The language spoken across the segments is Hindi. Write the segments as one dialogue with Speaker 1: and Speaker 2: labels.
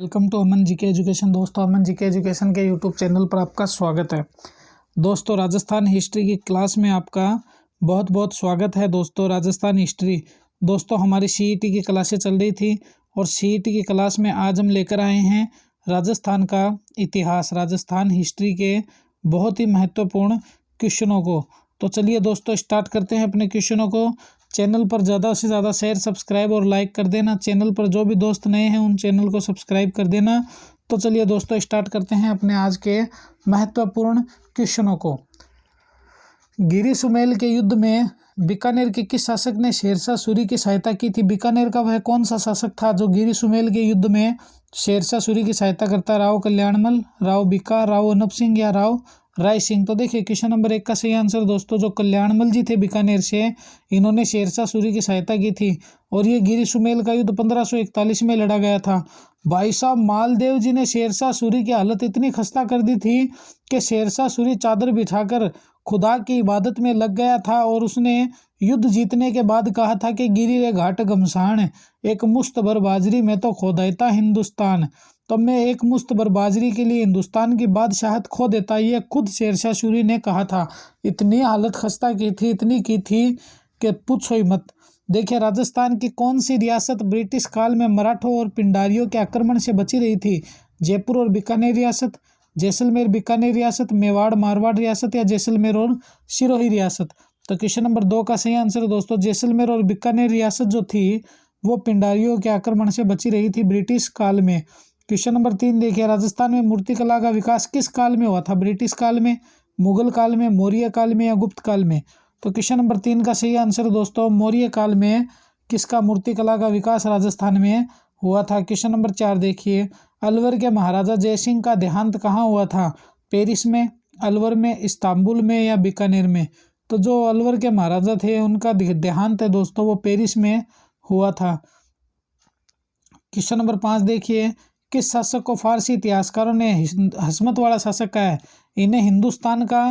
Speaker 1: Welcome to Aman GK education. दोस्तों, अमन जीके एजुकेशन के यूट्यूब चैनल पर आपका स्वागत है। दोस्तों, राजस्थान हिस्ट्री की क्लास में आपका बहुत बहुत स्वागत है। दोस्तों, राजस्थान हिस्ट्री हमारी सीईटी की क्लासें चल रही थी और सीईटी की क्लास में आज हम लेकर आए हैं राजस्थान का इतिहास, राजस्थान हिस्ट्री के बहुत ही महत्वपूर्ण क्वेश्चनों को। तो चलिए दोस्तों, स्टार्ट करते हैं अपने क्वेश्चनों को। चैनल पर ज़्यादा से ज़्यादा शेयर, सब्सक्राइब और लाइक कर देना। चैनल पर जो भी दोस्त नए हैं उन चैनल को सब्सक्राइब कर देना। तो चलिए दोस्तों, स्टार्ट करते हैं अपने आज के महत्वपूर्ण क्वेश्चनों को। गिरी सुमेल के युद्ध में बीकानेर के किस शासक ने शेरशाह सूरी की सहायता की थी? बीकानेर का वह कौन सा शासक था जो गिरी सुमेल के युद्ध में शेरशाह सूरी की सहायता करता? राव कल्याणमल, राव बीका, राव अनूप सिंह या राव राय सिंह? तो देखिए, क्वेश्चन नंबर 1 का सही आंसर दोस्तों जो कल्याणमल जी थे बीकानेर से, इन्होंने शेरशाह सूरी की सहायता की थी। और ये गिरी सुमेल का युद्ध 1541 में लड़ा गया था। भाई साहब, मालदेव जी ने शेरशाह सूरी की हालत इतनी खस्ता कर दी थी कि शेरशाह सूरी चादर बिछाकर खुदा की इबादत में लग गया था और उसने युद्ध जीतने के बाद कहा था कि गिरी रे घाट घमसान, एक मुश्त भर बाजरी में तो खो देता हिंदुस्तान। तो मैं एक मुश्त भर बाजरी के लिए हिंदुस्तान की बादशाहत खो देता, ये खुद शेरशाह सूरी ने कहा था। इतनी हालत खस्ता की थी, इतनी की थी कि पूछो ही मत। देखिए, राजस्थान की कौन सी रियासत ब्रिटिश काल में मराठों और पिंडारियों के आक्रमण से बची रही थी? जयपुर और बीकानेर रियासत, जैसलमेर बीकानेर रियासत, मेवाड़ मारवाड़ रियासत या जैसलमेर और सिरोही रियासत? तो क्वेश्चन नंबर 2 का सही आंसर दोस्तों जैसलमेर और बीकानेर रियासत जो थी वो पिंडारियों के आक्रमण से बची रही थी ब्रिटिश काल में। क्वेश्चन नंबर 3 देखिए, राजस्थान में मूर्तिकला का विकास किस काल में हुआ था? ब्रिटिश काल में, मुगल काल में, मौर्य काल में या गुप्त काल में? तो क्वेश्चन नंबर 3 का सही आंसर दोस्तों मौर्य काल में किसका मूर्तिकला का विकास राजस्थान में हुआ था। क्वेश्चन नंबर 4 देखिए, अलवर के महाराजा जयसिंह का देहांत कहाँ हुआ था? पेरिस में, अलवर में, इस्तांबुल में या बीकानेर में? तो जो अलवर के महाराजा थे उनका देहांत है दोस्तों वो पेरिस में हुआ था। क्वेश्चन नंबर 5 देखिए, किस शासक को फारसी इतिहासकारों ने हसमत वाला शासक कहा है? इन्हें हिंदुस्तान का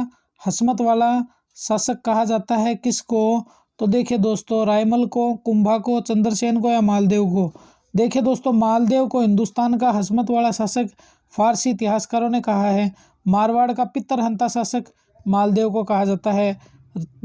Speaker 1: हसमत वाला शासक कहा जाता है। किसको? तो देखिए दोस्तों, रायमल को, कुंभा को, चंद्रसेन को या मालदेव को? देखिए दोस्तों, मालदेव को हिंदुस्तान का हसमत वाला शासक फारसी इतिहासकारों ने कहा है। मारवाड़ का पितरहंता शासक मालदेव को कहा जाता है।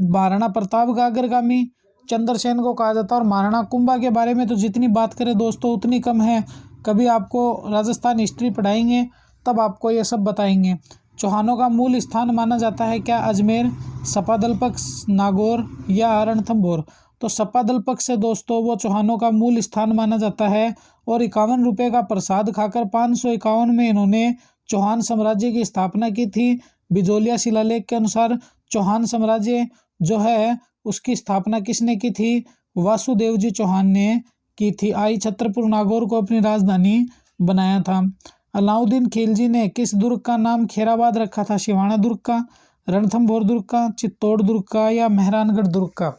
Speaker 1: महाराणा प्रताप का अग्रगामी चंद्रसेन को कहा जाता है। और महाराणा कुंभा के बारे में तो जितनी बात करें दोस्तों उतनी कम है। कभी आपको राजस्थान हिस्ट्री पढ़ाएंगे तब आपको ये सब बताएंगे। चौहानों का मूल स्थान माना जाता है क्या? अजमेर, सपादलपक, नागौर या रणथंभौर? तो सपादलपक से दोस्तों वो चौहानों का मूल स्थान माना जाता है। और 51 रुपये का प्रसाद खाकर 551 में इन्होंने चौहान साम्राज्य की स्थापना की थी। बिजोलिया शिलालेख के अनुसार चौहान साम्राज्य जो है उसकी स्थापना किसने की थी? वासुदेव जी चौहान ने की थी। आई छतरपुर नागौर को अपनी राजधानी बनाया था। अलाउद्दीन खिलजी ने किस दुर्ग का नाम खैराबाद रखा था? सिवाना दुर्ग का, रणथंभौर दुर्ग का, चित्तौड़ दुर्ग का या मेहरानगढ़ दुर्ग का?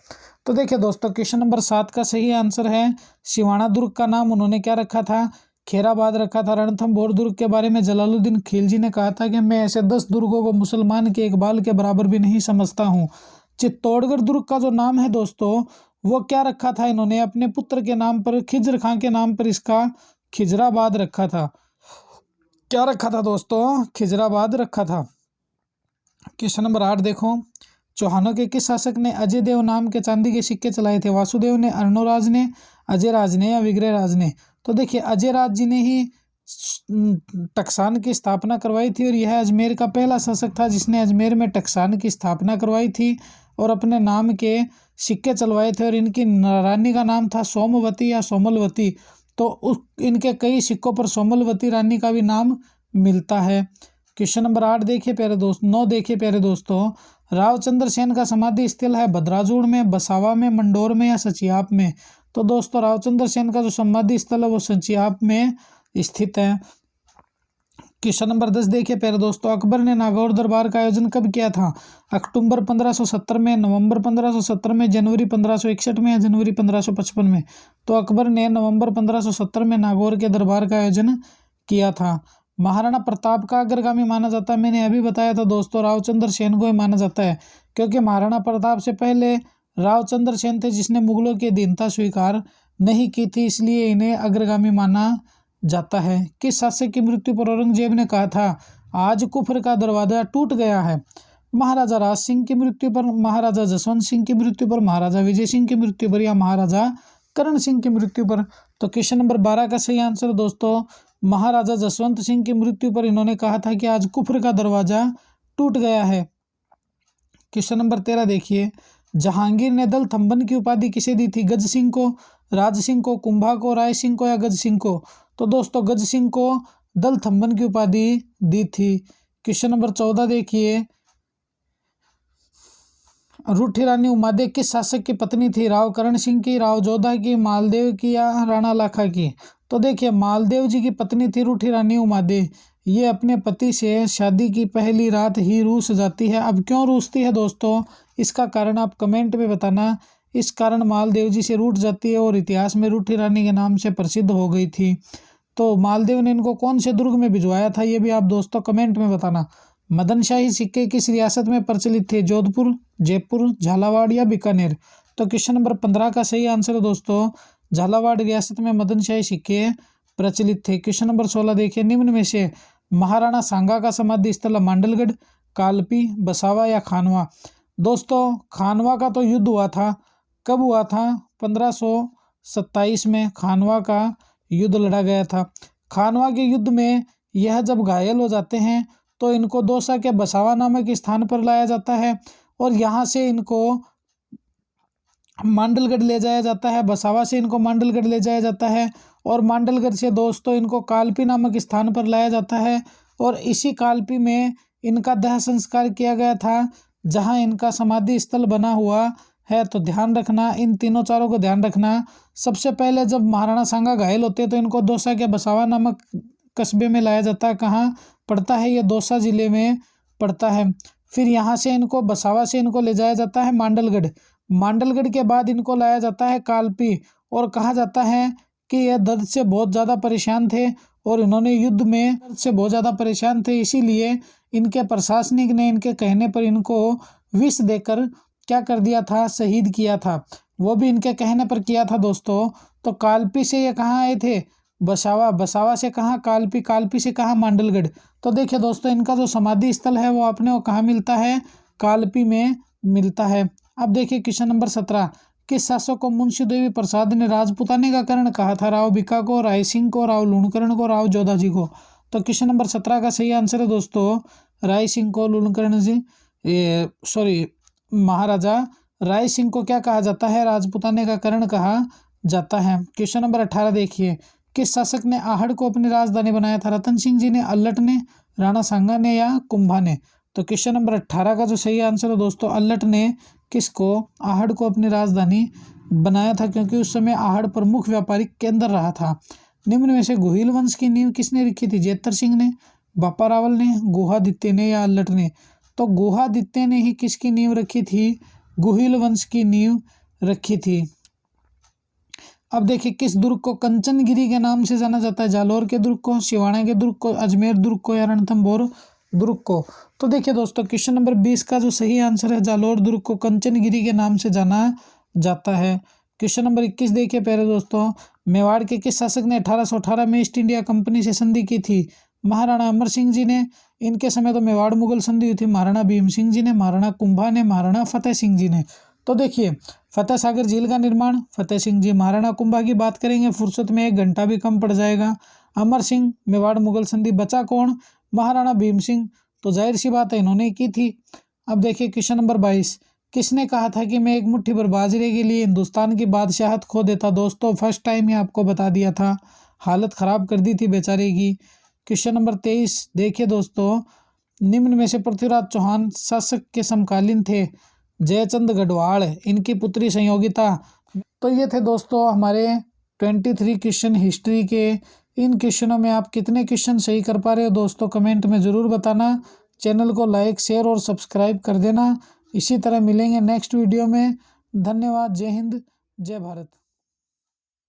Speaker 1: तो देखिए दोस्तों, क्वेश्चन नंबर 7 का सही आंसर है सिवाना दुर्ग का नाम उन्होंने क्या रखा था? खैराबाद रखा था। रणथंभौर दुर्ग के बारे में जलालुद्दीन खिलजी ने कहा था कि मैं ऐसे 10 दुर्गों को मुसलमान के एक बाल के बराबर भी नहीं समझता हूँ। चित्तौड़गढ़ दुर्ग का जो नाम है दोस्तों वो क्या रखा था? इन्होंने अपने पुत्र के नाम पर, खिज्र खां के नाम पर इसका खिजराबाद रखा था। क्या रखा था दोस्तों? खिजराबाद रखा था। क्वेश्चन नंबर 8 देखो, चौहानों के किस शासक ने अजय देव नाम के चांदी के सिक्के चलाए थे? वासुदेव ने, अर्णोराज ने, अजय राज ने या विग्रह राज ने? तो देखिए, अजय राज जी ने ही टकसान की स्थापना करवाई थी और यह अजमेर का पहला शासक था जिसने अजमेर में टकसान की स्थापना करवाई थी और अपने नाम के सिक्के चलवाए थे। और इनकी रानी का नाम था सोमवती या सोमलवती। तो इनके कई सिक्कों पर सोमलवती रानी का भी नाम मिलता है। क्वेश्चन नंबर 8 देखिए प्यारे दोस्त 9 देखिए प्यारे दोस्तों, राव चंद्रसेन का समाधि स्थल है भद्राजूड़ में, बसावा में, मंडोर में या सचियाप में? तो दोस्तों, राव चंद्रसेन का जो समाधि स्थल है वो सचियाप में स्थित है। क्वेश्चन नंबर 10 देखिए प्यारे दोस्तों, अकबर ने नागौर दरबार का आयोजन कब किया था? अक्टूबर 1570 में, नवंबर 1570 में, जनवरी 1561 में या जनवरी 1555 में? तो अकबर ने नवंबर 1570 में नागौर के दरबार का आयोजन किया था। महाराणा प्रताप का अग्रगामी माना जाता है, मैंने अभी बताया था दोस्तों, राव चंद्रसेन को ही माना जाता है क्योंकि महाराणा प्रताप से पहले राव चंद्रसेन थे जिसने मुगलों की अधीनता स्वीकार नहीं की थी, इसलिए इन्हें अग्रगामी माना जाता है? किस शासक की मृत्यु पर औरंगजेब ने कहा था आज कुफर का दरवाजा टूट गया है? महाराजा राज सिंह की मृत्यु पर, महाराजा जसवंत सिंह की मृत्यु पर, महाराजा विजय सिंह की मृत्यु पर, या महाराजा करण सिंह की मृत्यु पर? तो क्वेश्चन नंबर 12 का सही आंसर दोस्तों महाराजा जसवंत सिंह की मृत्यु पर इन्होंने कहा था कि आज कुफर का दरवाजा टूट गया है। क्वेश्चन नंबर 13 देखिए, जहांगीर ने दल थंबन की उपाधि किसे दी थी? गज सिंह को, राज सिंह को, कुंभा को, राय सिंह को, या गज सिंह को? तो दोस्तों गज सिंह को दल थंबन की उपाधि दी थी। क्वेश्चन नंबर 14 देखिए, रूठी रानी उमादे किस शासक की पत्नी थी? राव करण सिंह की, राव जोधा की, मालदेव की, या राणा लाखा की? तो देखिए मालदेव जी की पत्नी थी रूठी रानी उमादे। ये अपने पति से शादी की पहली रात ही रूस जाती है। अब क्यों रूसती है दोस्तों, इसका कारण आप कमेंट में बताना। इस कारण मालदेव जी से रूठ जाती है और इतिहास में रूठी रानी के नाम से प्रसिद्ध हो गई थी। तो मालदेव ने इनको कौन से दुर्ग में भिजवाया था, ये भी आप दोस्तों कमेंट में बताना। मदनशाही सिक्के किस रियासत में प्रचलित थे? जोधपुर, जयपुर, झालावाड़, या बीकानेर? तो क्वेश्चन नंबर 15 का सही आंसर है दोस्तों झालावाड़ रियासत में मदनशाही सिक्के प्रचलित थे। क्वेश्चन नंबर 16 देखिए, निम्न में से महाराणा सांगा का समाधि स्थल मांडलगढ़, कालपी, बसावा, या खानवा? दोस्तों खानवा का तो युद्ध हुआ था, कब हुआ था? 1527 में खानवा का युद्ध लड़ा गया था। खानवा के युद्ध में यह जब घायल हो जाते हैं तो इनको दौसा के बसावा नामक स्थान पर लाया जाता है और यहाँ से इनको मांडलगढ़ ले जाया जाता है। बसावा से इनको मांडलगढ़ ले जाया जाता है और मांडलगढ़ से दोस्तों इनको कालपी नामक स्थान पर लाया जाता है और इसी कालपी में इनका दाह संस्कार किया गया था जहाँ इनका समाधि स्थल बना हुआ है। तो ध्यान रखना, इन तीनों चारों को ध्यान रखना। सबसे पहले जब महाराणा सांगा घायल होते हैं तो इनको दौसा के बसावा नामक कस्बे में लाया जाता है। कहाँ पड़ता है ये? दौसा जिले में पड़ता है। फिर यहाँ से इनको बसावा से इनको ले जाया जाता है मांडलगढ़। मांडलगढ़ के बाद इनको लाया जाता है कालपी और कहा जाता है कि यह दर्द से बहुत ज़्यादा परेशान थे और इन्होंने युद्ध में दर्द से बहुत ज़्यादा परेशान थे, इसीलिए इनके प्रशासनिक ने इनके कहने पर इनको विष देकर क्या कर दिया था? शहीद किया था। वो भी इनके कहने पर किया था दोस्तों। तो कालपी से ये कहाँ आए थे? बसावा, बसावा से कहाँ? कालपी, कालपी से कहाँ? मांडलगढ़। तो देखिए दोस्तों इनका जो समाधि स्थल है वो आपने वो कहाँ मिलता है? कालपी में मिलता है। अब देखिए क्वेश्चन नंबर 17, किस शासक को मुंशी देवी प्रसाद ने राजपुताने का करण कहा था? राव भिका को, राय सिंह को, राव लूणकरण को, राव जोधा जी को? तो क्वेश्चन नंबर 17 का सही आंसर है दोस्तों राय सिंह को, लूणकरण जी महाराजा राय सिंह को क्या कहा जाता है? राजपुताने का करण कहा जाता है। क्वेश्चन नंबर 18 देखिए, किस शासक ने आहड़ को अपनी राजधानी बनाया था? रतन सिंह जी ने, अल्लट ने, राणा सांगा ने, या कुंभा ने? तो क्वेश्चन नंबर 18 का जो सही आंसर है दोस्तों अल्लट ने किसको? आहड़ को अपनी राजधानी बनाया था, क्योंकि उस समय आहड़ प्रमुख व्यापारिक केंद्र रहा था। निम्न में से गुहिल वंश की नींव किसने रखी थी? जेतर सिंह ने, बापा रावल ने, गुहादित्य ने, या अल्लट ने? तो गुहादित्य ने ही किसकी नींव रखी थी? गुहिल वंश की नींव रखी थी। अब देखिए किस दुर्ग को कंचनगिरी के नाम से जाना जाता है? जालोर के दुर्ग को, सिवाना के दुर्ग को, अजमेर दुर्ग को, या रणथंभौर दुर्ग को? तो देखिए दोस्तों क्वेश्चन नंबर 20 का जो सही आंसर है जालोर दुर्ग को कंचनगिरी के नाम से जाना जाता है। क्वेश्चन नंबर 21 देखिए पहले दोस्तों, मेवाड़ के किस शासक ने 1818 में ईस्ट इंडिया कंपनी से संधि की थी? महाराणा अमर सिंह जी ने, इनके समय तो मेवाड़ मुगल संधि हुई थी। महाराणा भीम सिंह जी ने, महाराणा कुंभा ने, महाराणा फतेह सिंह जी ने? तो देखिए फतेह सागर झील का निर्माण फतेह सिंह जी। महाराणा कुंभा की बात करेंगे फुर्सत में 1 घंटा भी कम पड़ जाएगा। अमर सिंह, मेवाड़ मुगल संधि। बचा कौन? महाराणा भीम सिंह। तो जाहिर सी बात है इन्होंने की थी। अब देखिए क्वेश्चन नंबर 22, किसने कहा था कि मैं एक मुट्ठी भर बाजरे के लिए हिंदुस्तान की बादशाहत खो देता? दोस्तों फर्स्ट टाइम ही आपको बता दिया था, हालत ख़राब कर दी थी बेचारे की। क्वेश्चन नंबर 23 देखिए दोस्तों, निम्न में से पृथ्वीराज चौहान शासक के समकालीन थे? जयचंद गढ़वाल, इनकी पुत्री संयोगिता। तो ये थे दोस्तों हमारे 23 क्वेश्चन हिस्ट्री के। इन क्वेश्चनों में आप कितने क्वेश्चन सही कर पा रहे हो दोस्तों कमेंट में ज़रूर बताना। चैनल को लाइक, शेयर और सब्सक्राइब कर देना। इसी तरह मिलेंगे नेक्स्ट वीडियो में। धन्यवाद। जय हिंद, जय भारत।